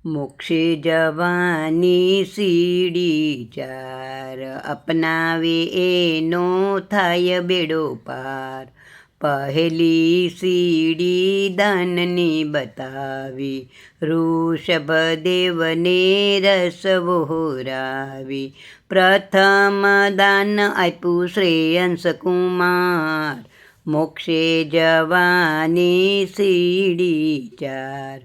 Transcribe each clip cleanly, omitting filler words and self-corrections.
મોક્ષે જવાની સીડી ચાર, અપનાવે એનો થાય બેડો પાર. પહેલી સીડી દાનની બતાવી, ઋષભદેવને રસ વહોરાવી. પ્રથમ દાન આપ્યું શ્રેયંસ કુમાર, મોક્ષે જવાની સીડી ચાર.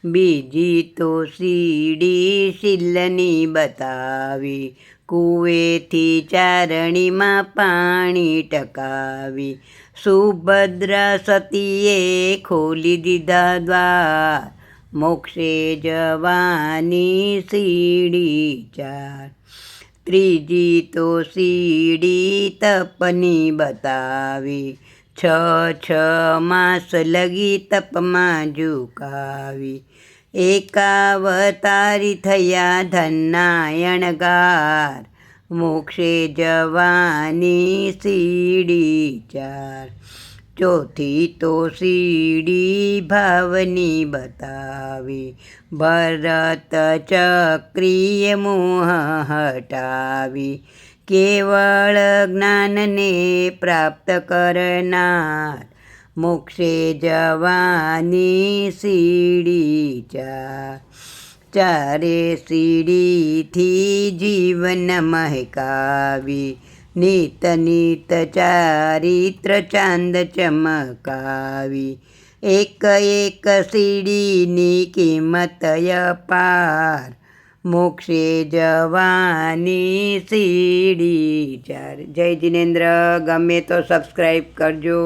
બીજી તો સીડી શીલની બતાવી, કુવેથી ચારણીમાં પાણી ટકાવી. સુભદ્રા સતીએ ખોલી દીધા દ્વાર, મોક્ષે જવાની સીડી ચાર. ત્રીજી તો સીડી તપની બતાવી, 6 માસ લગી તપમાં ઝુકાવી. એકાવતારી થયા ધનનાયણગાર, મોક્ષે જવાની સીડી ચાર. ચોથી તો સીડી ભાવની બતાવી, ભરત ચક્રીએ મોહ હટાવી. કેવળ જ્ઞાનને પ્રાપ્ત કરનાર, મોક્ષે જવાની સીડી ચાર. ચારે સીડીથી જીવન મહેકાવી, નિત નિત ચારિત્ર ચાંદ ચમકાવી. એક એક સીડીની કિંમત અપાર, મોક્ષે જવાની સીડી ચાર. જય જિનેન્દ્ર. ગમે તો સબસ્ક્રાઈબ કરજો.